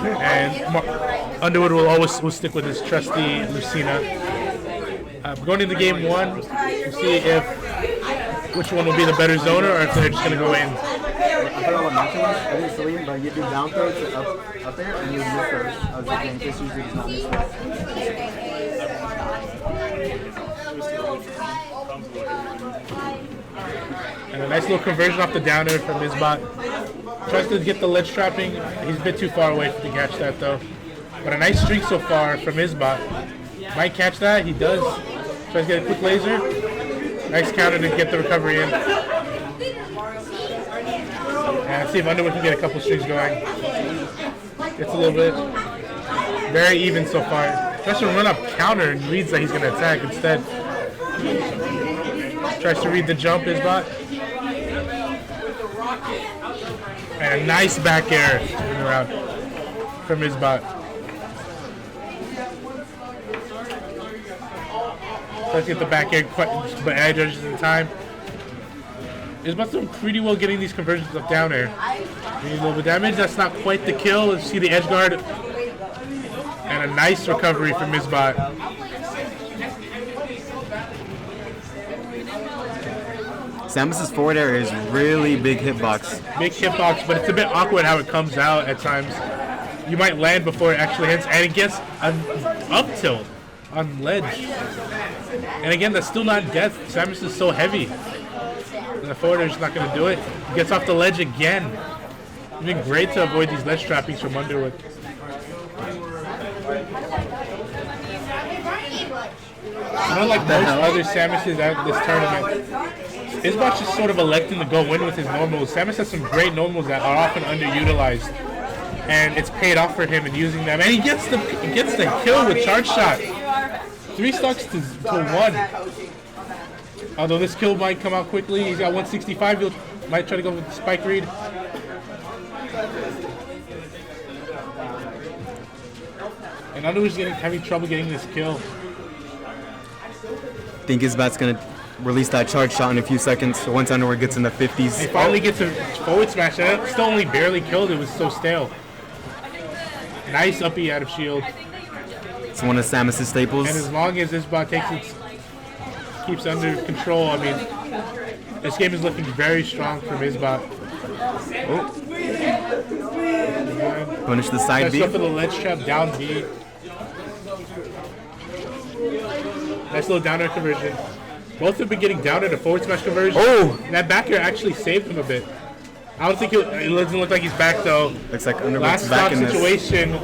And Underwood will stick with his trusty Lucina. Going into game one, we'll see if which one will be the better zoner or if they're just going to go in. I put all the matching ones. I didn't Celine, but you do down throw to up there and you miss throws. I was thinking this usually does not miss throws. And a nice little conversion off the downer from his bot. Tries to get the ledge trapping. He's a bit too far away to catch that though. But a nice streak so far from his bot. Might catch that. He does. Tries to get a quick laser. Nice counter to get the recovery in. And let's see if Underwood can get a couple streaks going. Gets a little bit. Very even so far. Tries to run up counter and reads that he's going to attack instead. Tries to read the jump, his bot. And a nice back air turn around from his bot. Tries to get the back air, but Ed judges in time. His bot's doing pretty well getting these conversions up down air. Need a little bit of damage. That's not quite the kill. Let's see the edge guard. And a nice recovery from his bot. Samus's forward air is really big hitbox. Big hitbox, but it's a bit awkward how it comes out at times. You might land before it actually hits, and it gets an up tilt on ledge. And again, that's still not death. Samus is so heavy. And the forward air is not going to do it. Gets off the ledge again. It's been great to avoid these ledge trappings from Underwood. Unlike most other Samuses at this tournament, Isbot's just sort of electing to go in with his normals. Samus has some great normals that are often underutilized, and it's paid off for him in using them. And he gets the kill with charge shot. 3 stocks to 1. Although this kill might come out quickly, he's got 165. He might try to go with the spike read. And Underwood's having trouble getting this kill. I think Isbot's gonna release that charge shot in a few seconds once Underwood gets in the 50s. He finally gets a forward smash. That still only barely killed. It was so stale. Nice uppy out of shield. It's one of Samus's staples. And as long as Isbot keeps under control, I mean, this game is looking very strong from Isbot. Oh. Punish the side B. Up for the ledge trap, down B. Nice little down air conversion. Both have been getting down at a forward smash conversion. Oh! That back air actually saved him a bit. I don't think it doesn't look like he's back though. Looks like Underwood's last back in situation.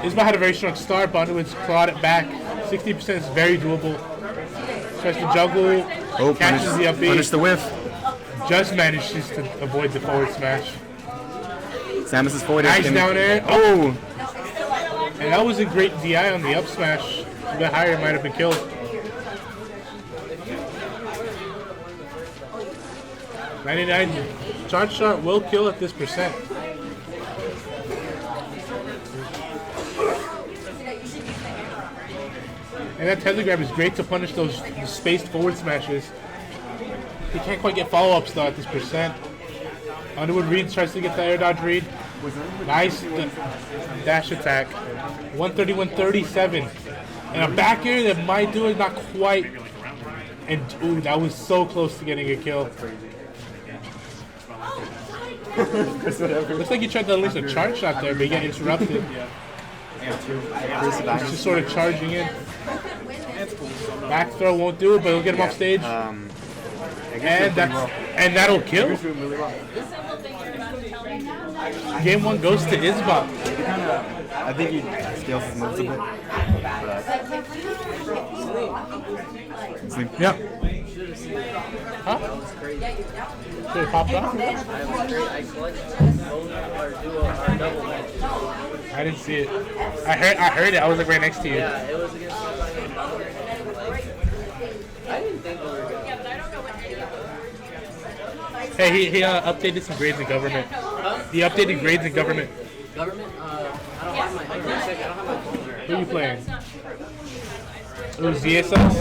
Isbot had a very strong start, but Underwood's clawed it back. 60% is very doable. Tries to juggle, catches the up B. Punish the whiff. Just manages to avoid the forward smash. Samus's forward air. Nice down air. Oh! And that was a great DI on the up smash. A bit higher, might have been killed. $99 charge shot will kill at this percent. And that tether grab is great to punish those spaced forward smashes. He can't quite get follow-ups though at this percent. Underwood reads, tries to get the air dodge read. Nice dash attack. 131.37. And a back air that might do it, not quite. And ooh, that was so close to getting a kill. Looks like he tried to unleash a charge shot there, but he got interrupted. He's just sort of charging in. Back throw won't do it, but he'll get him off stage. And that'll kill. Game 1 goes to Isbot. I think he scales his moves a bit. Sleep. Yep. Huh? Did it pop up? I didn't see it. I heard it. I was like right next to you. Yeah, it was against I didn't think we were good. Hey, he updated some grades in government. He updated grades in government. Government? I don't have my phone. I don't have my phone. Who are you playing? It was ZSS?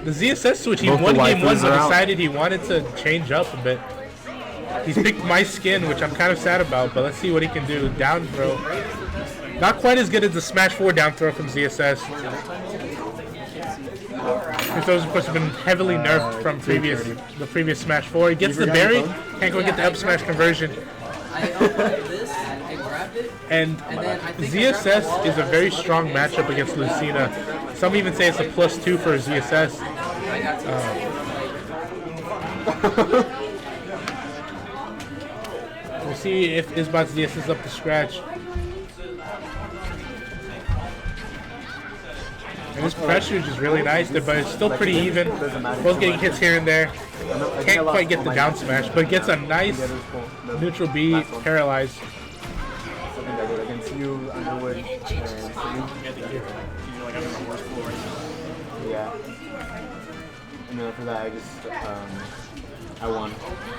The ZSS switch, he won game 1 but decided he wanted to change up a bit. He's picked my skin, which I'm kind of sad about, but let's see what he can do. Down throw. Not quite as good as the Smash 4 down throw from ZSS. Because those, of course, have been heavily nerfed from the previous Smash 4. He gets the berry, can't go get the up smash conversion. And ZSS is a very strong matchup against Lucina. Some even say it's a +2 for ZSS. We'll see if Isbot's ZSS is up to scratch. And this pressure is just really nice, but it's still pretty even. Both getting hits here and there. Can't quite get the down smash, but gets a nice neutral B, paralyzed. Against you, Underwood, and yeah. And then after that, I just I won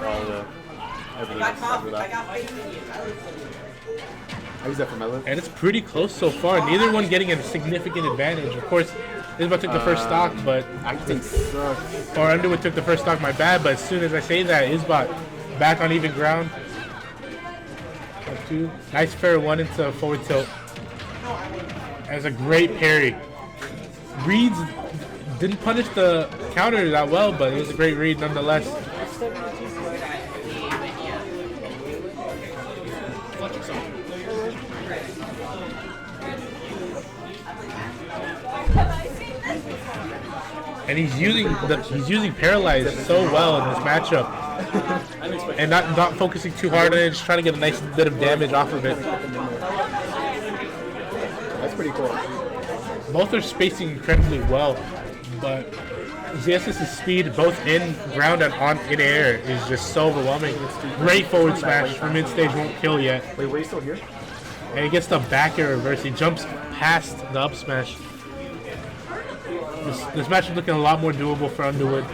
all the everything else after that. I use that for my list. And it's pretty close so far. Neither one getting a significant advantage. Of course, Isbot took the first stock, but or Underwood took the first stock. My bad. But as soon as I say that, Isbot back on even ground. Two. Nice fair one into forward tilt. As a great parry. Reads didn't punish the counter that well, but it was a great read nonetheless. And he's using paralyze so well in this matchup. And not focusing too hard on it, just trying to get a nice bit of damage off of it. That's pretty cool. Both are spacing incredibly well, but ZSS's speed, both in ground and in air, is just so overwhelming. Great forward smash from mid stage, won't kill yet. Wait, he's still here? And he gets the back air reverse. He jumps past the up smash. This match is looking a lot more doable for Underwood.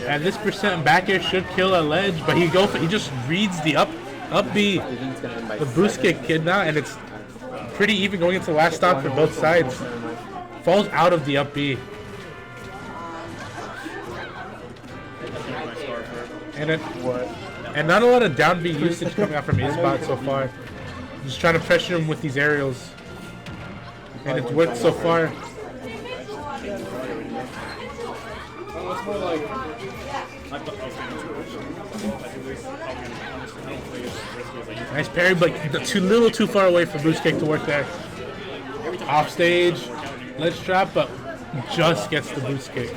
And this percent back air should kill a ledge, but he just reads the up B, the boost kick kid now, and it's pretty even going into the last stock for both sides. Falls out of the up B. And not a lot of down B usage coming out from Isbot so far. Just trying to pressure him with these aerials. And it's worked so far. Nice parry, but too little too far away for boost kick to work there. Off stage, ledge trap, but just gets the boost kick.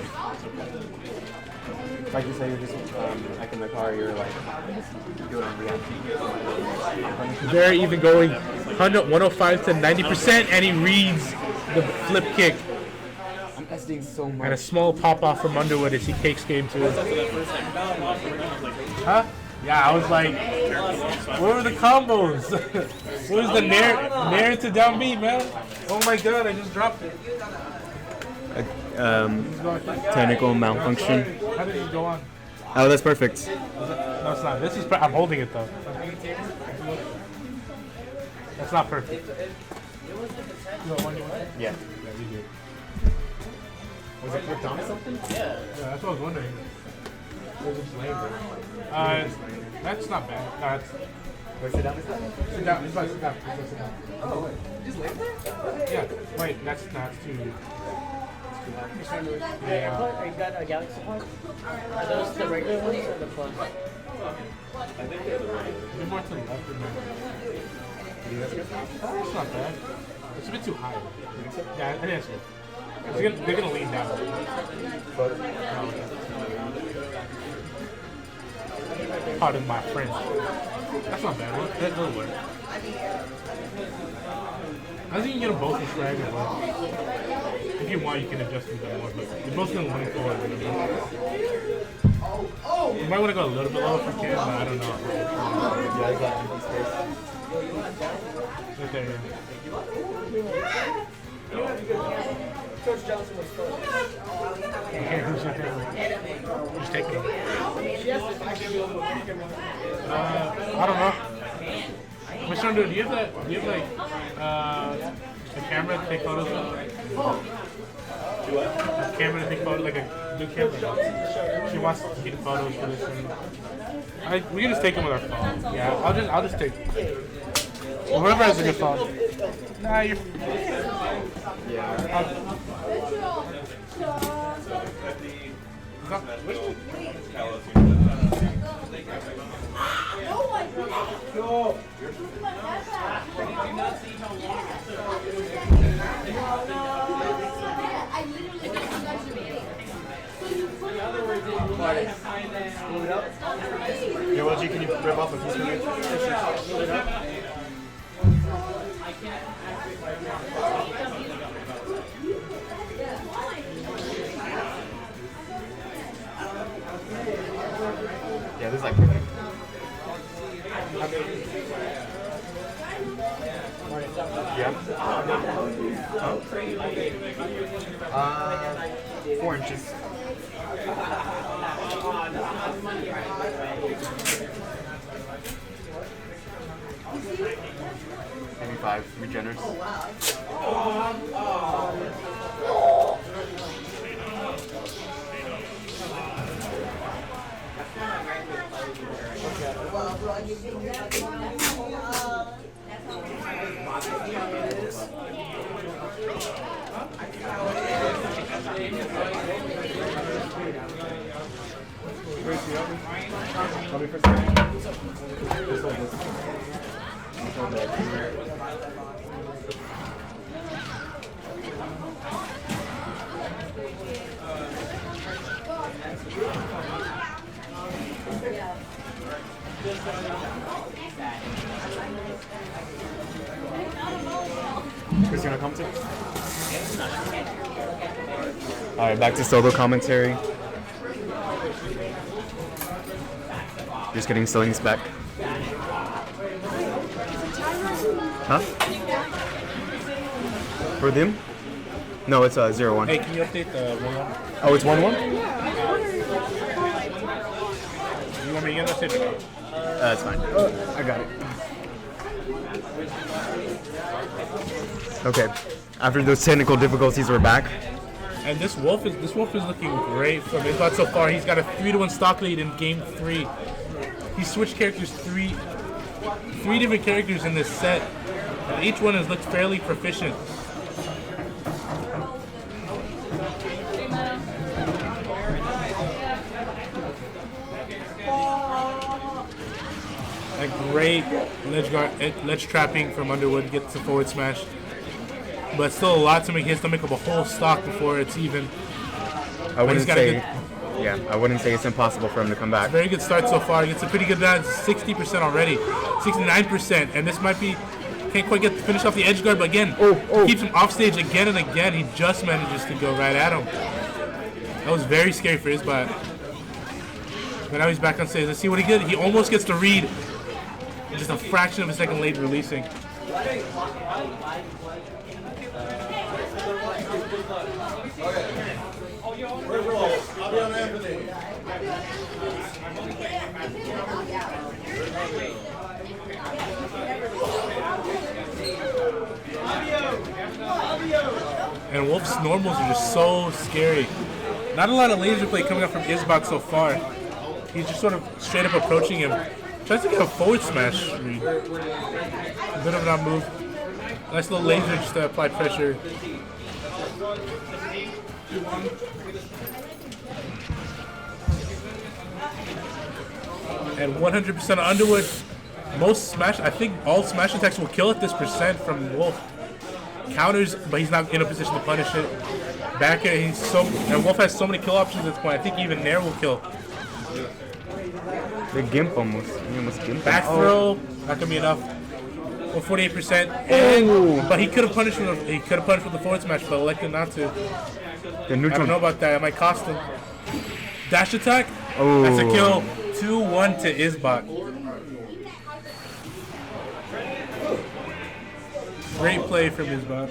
Like you say, you're just like in the car, you're like doing on reaction. Very even going, 105 to 90%, and he reads the flip kick. I'm testing so much. And a small pop off from Underwood as he takes game 2. Huh? Yeah, I was like, where were the combos? Where's the nair to down B, man? Oh my god, I just dropped it. Technical malfunction. How did it go on? Oh, that's perfect. No, it's not. This is. I'm holding it though. That's not perfect. Yeah. Yeah, you do. Was it clicked on something? Yeah, that's what I was wondering. That's not bad. No, it's. Wait, sit down. Sit down. Sit down. Oh, wait. You just laid there? Yeah. Wait, that's too. Yeah. Are you got a Galaxy part? Are those the regular ones or the plus? I think they're the right. They're more to the left than that. It's not bad. It's a bit too high. Yeah, I think that's good. They're gonna lean down. Pardon my friend. That's not bad. That'll work. I think you can get them both in swag as well. If you want, you can adjust them a bit more, but they're both going to lean forward. You might want to go a little bit lower if you can, but I don't know. Right there, Coach Johnson was first. Okay, who's your favorite? Who's taking him? I don't know. Mr. Under, do you have like a camera to take photos of? Camera to take photos, like a good camera. She wants to get photos for this, and we can just take them with our phone. Yeah, I'll just take. Whoever has a good phone. Nah, you're. Yeah. Yeah, well, can you rip off a piece for me? Yeah, this is like perfect. Yeah. 4 inches. Maybe 5. Be generous. Chris, you wanna come too? Alright, back to solo commentary. Just getting Celine's back. Huh? For them? No, it's 0-1. Hey, can you update the 1-1? Oh, it's 1-1? You want me to get update it? That's fine. I got it. Okay. After those technical difficulties, we're back. And this wolf is looking great from his so far. He's got a 3-1 stock lead in game 3. He switched characters three different characters in this set, and each one has looked fairly proficient. A great ledge trapping from Underwood gets the forward smash, but still a lot to make. He has to make up a whole stock before it's even. I wouldn't say it's impossible for him to come back. Very good start so far. He gets a pretty good balance, 60% already, 69%, and this might be can't quite get finish off the edge guard, but again, keeps him off stage again and again. He just manages to go right at him. That was very scary for his butt. But now he's back on stage. Let's see what he did. He almost gets to read, just a fraction of a second late releasing. And Wolf's normals are just so scary. Not a lot of laser play coming up from Isbot so far. He's just sort of straight up approaching him. Tries to get a forward smash read. A bit of an move. Nice little laser just to apply pressure. And 100% of Underwood. Most smash, I think all smash attacks will kill at this percent from Wolf. Counters, but he's not in a position to punish it. Back air, and Wolf has so many kill options at this point. I think even Nair will kill. The gimp almost. He almost gimped. Back throw, not gonna be enough. 48%. But he could have punished with the forward smash, but elected not to. The neutral. I don't know about that. It might cost him. Dash attack. Oh. That's a kill. 2-1 to Isbot. Great play from Isbot.